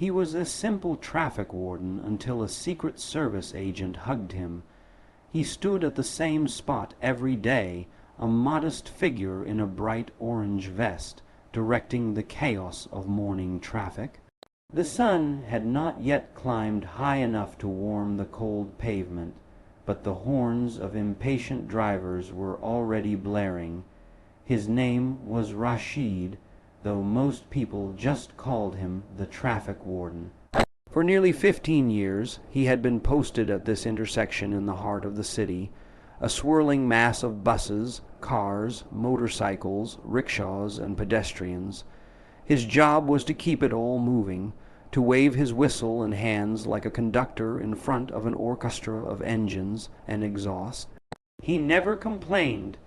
He was a simple traffic warden until a Secret Service agent hugged him. He stood at the same spot every day, a modest figure in a bright orange vest, directing the chaos of morning traffic. The sun had not yet climbed high enough to warm the cold pavement, but the horns of impatient drivers were already blaring. His name was Rashid, though most people just called him the traffic warden. For nearly 15 years he had been posted at this intersection in the heart of the city, a swirling mass of buses, cars, motorcycles, rickshaws, and pedestrians. His job was to keep it all moving, to wave his whistle and hands like a conductor in front of an orchestra of engines and exhaust. He never complained,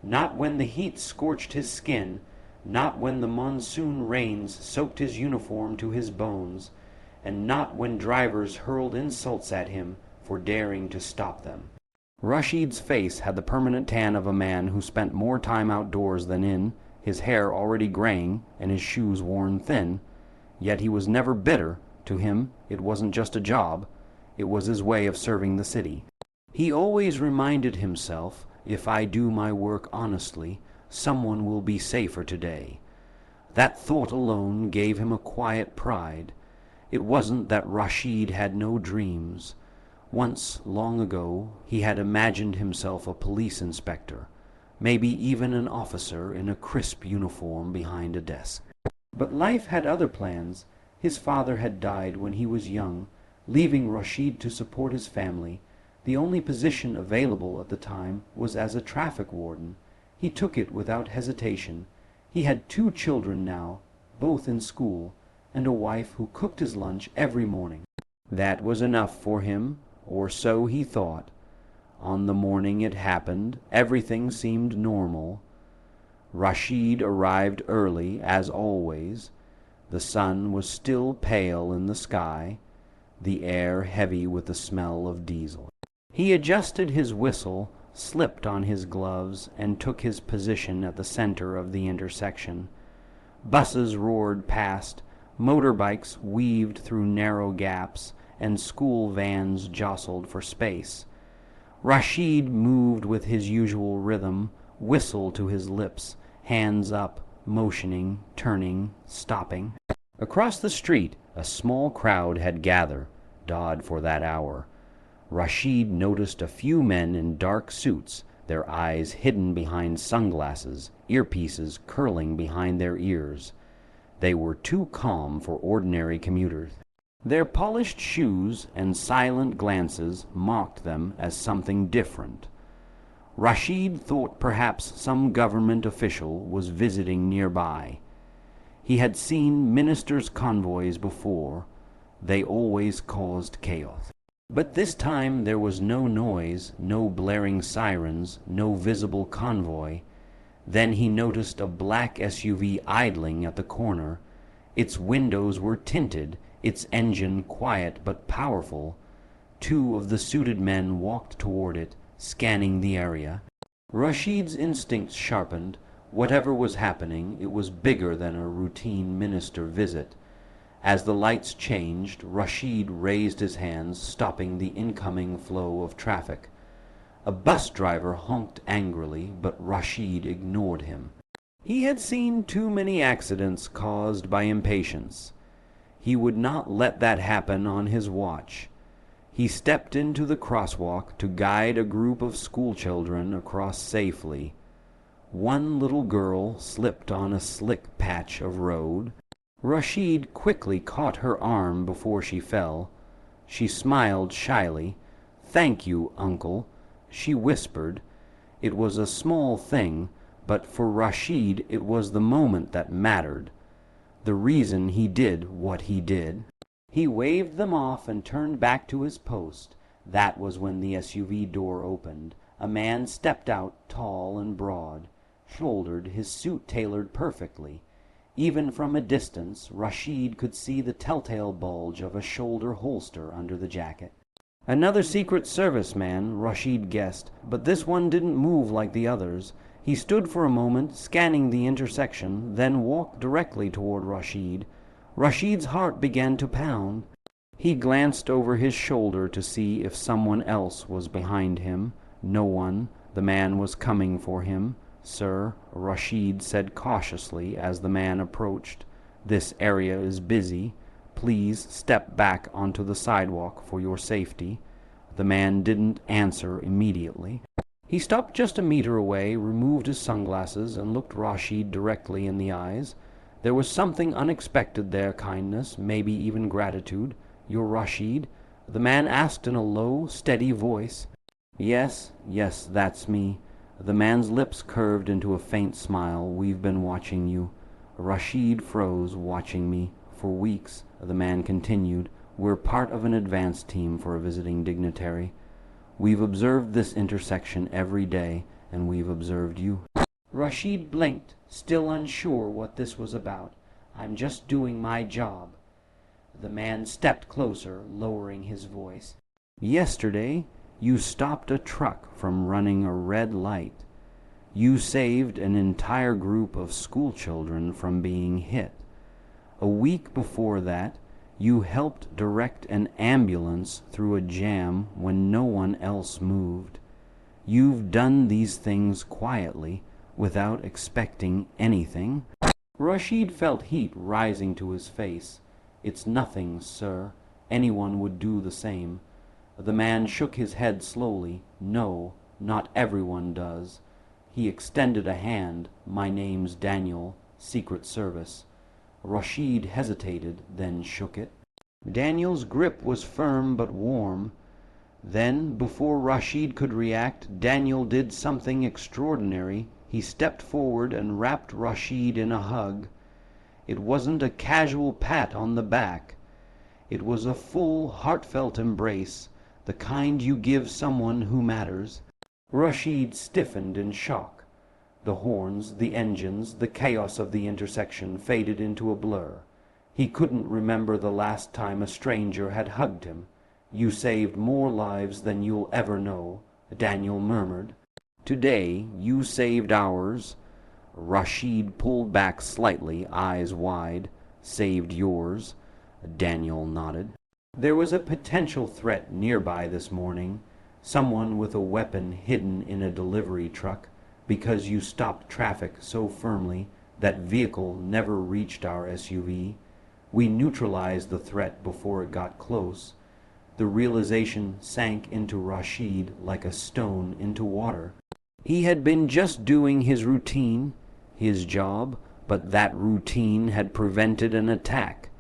not when the heat scorched his skin, not when the monsoon rains soaked his uniform to his bones, and not when drivers hurled insults at him for daring to stop them. Rashid's face had the permanent tan of a man who spent more time outdoors than in, his hair already graying and his shoes worn thin. Yet he was never bitter. To him, it wasn't just a job. It was his way of serving the city. He always reminded himself, if I do my work honestly, someone will be safer today. That thought alone gave him a quiet pride. It wasn't that Rashid had no dreams. Once, long ago, he had imagined himself a police inspector, maybe even an officer in a crisp uniform behind a desk. But life had other plans. His father had died when he was young, leaving Rashid to support his family. The only position available at the time was as a traffic warden. He took it without hesitation. He had 2 children now, both in school, and a wife who cooked his lunch every morning. That was enough for him, or so he thought. On the morning it happened, everything seemed normal. Rashid arrived early, as always. The sun was still pale in the sky, the air heavy with the smell of diesel. He adjusted his whistle, slipped on his gloves, and took his position at the center of the intersection. Buses roared past, motorbikes weaved through narrow gaps, and school vans jostled for space. Rashid moved with his usual rhythm, whistle to his lips, hands up, motioning, turning, stopping. Across the street, a small crowd had gathered, dawed for that hour. Rashid noticed a few men in dark suits, their eyes hidden behind sunglasses, earpieces curling behind their ears. They were too calm for ordinary commuters. Their polished shoes and silent glances mocked them as something different. Rashid thought perhaps some government official was visiting nearby. He had seen ministers' convoys before. They always caused chaos. But this time there was no noise, no blaring sirens, no visible convoy. Then he noticed a black SUV idling at the corner. Its windows were tinted, its engine quiet but powerful. 2 of the suited men walked toward it, scanning the area. Rashid's instincts sharpened. Whatever was happening, it was bigger than a routine minister visit. As the lights changed, Rashid raised his hands, stopping the incoming flow of traffic. A bus driver honked angrily, but Rashid ignored him. He had seen too many accidents caused by impatience. He would not let that happen on his watch. He stepped into the crosswalk to guide a group of schoolchildren across safely. One little girl slipped on a slick patch of road. Rashid quickly caught her arm before she fell. She smiled shyly. "Thank you, uncle," she whispered. It was a small thing, but for Rashid it was the moment that mattered, the reason he did what he did. He waved them off and turned back to his post. That was when the SUV door opened. A man stepped out, tall and broad-shouldered, his suit tailored perfectly. Even from a distance, Rashid could see the telltale bulge of a shoulder holster under the jacket. Another Secret Service man, Rashid guessed, but this one didn't move like the others. He stood for a moment, scanning the intersection, then walked directly toward Rashid. Rashid's heart began to pound. He glanced over his shoulder to see if someone else was behind him. No one. The man was coming for him. "Sir," Rashid said cautiously as the man approached, "this area is busy. Please step back onto the sidewalk for your safety." The man didn't answer immediately. He stopped just a meter away, removed his sunglasses, and looked Rashid directly in the eyes. There was something unexpected there, kindness, maybe even gratitude. "You're Rashid?" the man asked in a low, steady voice. Yes, that's me." The man's lips curved into a faint smile. "We've been watching you." Rashid froze, watching me. "For weeks," the man continued. "We're part of an advance team for a visiting dignitary. We've observed this intersection every day, and we've observed you." Rashid blinked, still unsure what this was about. "I'm just doing my job." The man stepped closer, lowering his voice. "Yesterday, you stopped a truck from running a red light. You saved an entire group of schoolchildren from being hit. A week before that, you helped direct an ambulance through a jam when no one else moved. You've done these things quietly, without expecting anything." Rashid felt heat rising to his face. "It's nothing, sir. Anyone would do the same." The man shook his head slowly. "No, not everyone does." He extended a hand. "My name's Daniel, Secret Service." Rashid hesitated, then shook it. Daniel's grip was firm but warm. Then, before Rashid could react, Daniel did something extraordinary. He stepped forward and wrapped Rashid in a hug. It wasn't a casual pat on the back. It was a full, heartfelt embrace, the kind you give someone who matters. Rashid stiffened in shock. The horns, the engines, the chaos of the intersection faded into a blur. He couldn't remember the last time a stranger had hugged him. "You saved more lives than you'll ever know," Daniel murmured. "Today you saved ours." Rashid pulled back slightly, eyes wide. "Saved yours," Daniel nodded. There was a potential threat nearby this morning. Someone with a weapon hidden in a delivery truck. Because you stopped traffic so firmly, that vehicle never reached our SUV. We neutralized the threat before it got close. The realization sank into Rashid like a stone into water. He had been just doing his routine, his job, but that routine had prevented an attack.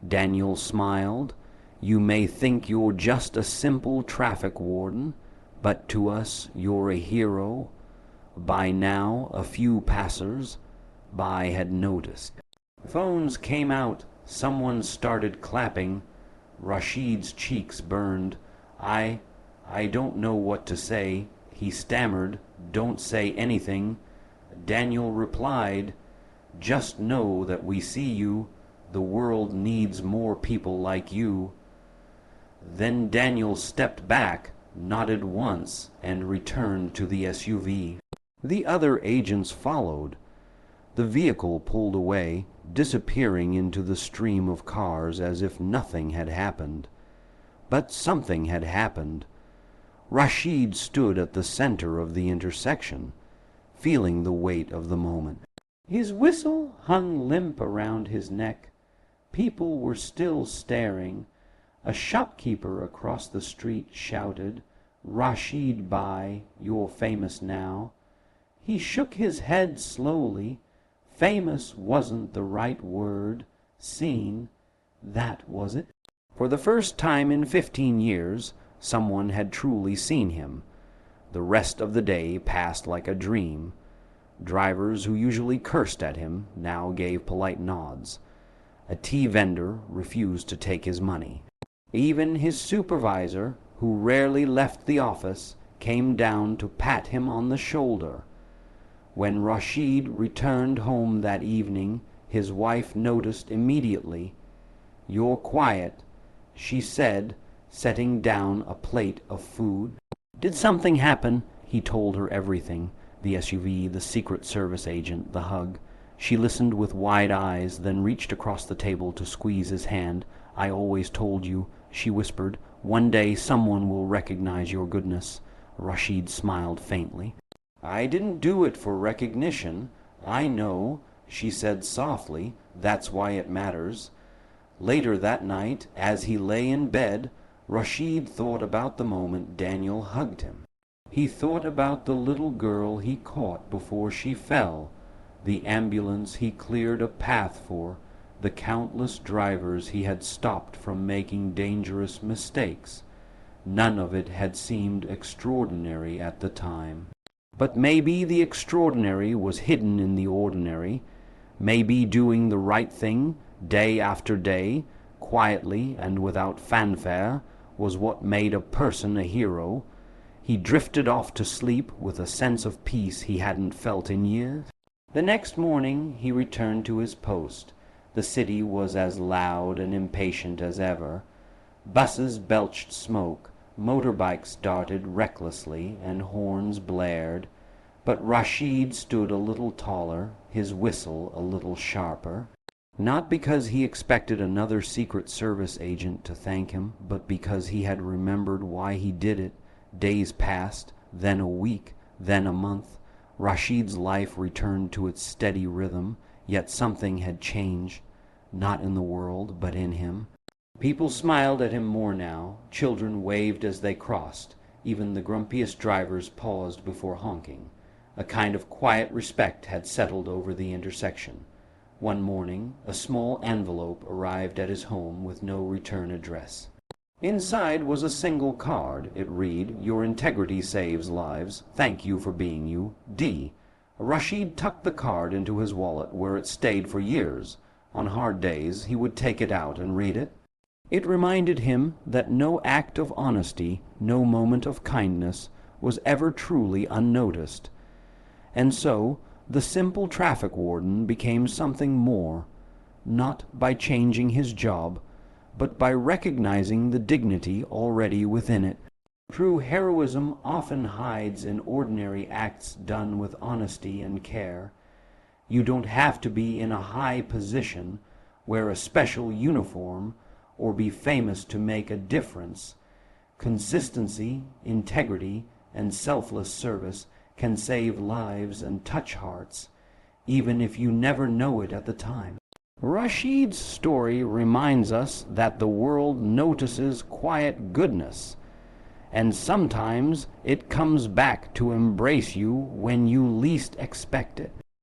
Daniel smiled. "You may think you're just a simple traffic warden, but to us you're a hero." By now, a few passers-by had noticed. Phones came out. Someone started clapping. Rashid's cheeks burned. I don't know what to say," he stammered. "Don't say anything." Daniel replied, "Just know that we see you. The world needs more people like you." Then Daniel stepped back, nodded once, and returned to the SUV. The other agents followed. The vehicle pulled away, disappearing into the stream of cars as if nothing had happened. But something had happened. Rashid stood at the center of the intersection, feeling the weight of the moment. His whistle hung limp around his neck. People were still staring. A shopkeeper across the street shouted, "Rashid Bhai, you're famous now." He shook his head slowly. Famous wasn't the right word. Seen, that was it. For the first time in 15 years, someone had truly seen him. The rest of the day passed like a dream. Drivers who usually cursed at him now gave polite nods. A tea vendor refused to take his money. Even his supervisor, who rarely left the office, came down to pat him on the shoulder. When Rashid returned home that evening, his wife noticed immediately. "You're quiet," she said, setting down a plate of food. "Did something happen?" He told her everything. The SUV, the Secret Service agent, the hug. She listened with wide eyes, then reached across the table to squeeze his hand. "I always told you," she whispered. "One day someone will recognize your goodness." Rashid smiled faintly. "I didn't do it for recognition. I know," she said softly. "That's why it matters." Later that night, as he lay in bed, Rashid thought about the moment Daniel hugged him. He thought about the little girl he caught before she fell, the ambulance he cleared a path for, the countless drivers he had stopped from making dangerous mistakes. None of it had seemed extraordinary at the time. But maybe the extraordinary was hidden in the ordinary. Maybe doing the right thing, day after day, quietly and without fanfare, was what made a person a hero. He drifted off to sleep with a sense of peace he hadn't felt in years. The next morning he returned to his post. The city was as loud and impatient as ever. Buses belched smoke, motorbikes darted recklessly, and horns blared. But Rashid stood a little taller, his whistle a little sharper. Not because he expected another Secret Service agent to thank him, but because he had remembered why he did it. Days passed, then a week, then a month. Rashid's life returned to its steady rhythm, yet something had changed, not in the world, but in him. People smiled at him more now. Children waved as they crossed. Even the grumpiest drivers paused before honking. A kind of quiet respect had settled over the intersection. One morning, a small envelope arrived at his home with no return address. Inside was a single card. It read, "Your integrity saves lives. Thank you for being you. D." Rashid tucked the card into his wallet, where it stayed for years. On hard days he would take it out and read it. It reminded him that no act of honesty, no moment of kindness, was ever truly unnoticed. And so the simple traffic warden became something more, not by changing his job, but by recognizing the dignity already within it. True heroism often hides in ordinary acts done with honesty and care. You don't have to be in a high position, wear a special uniform, or be famous to make a difference. Consistency, integrity, and selfless service can save lives and touch hearts, even if you never know it at the time. Rashid's story reminds us that the world notices quiet goodness, and sometimes it comes back to embrace you when you least expect it.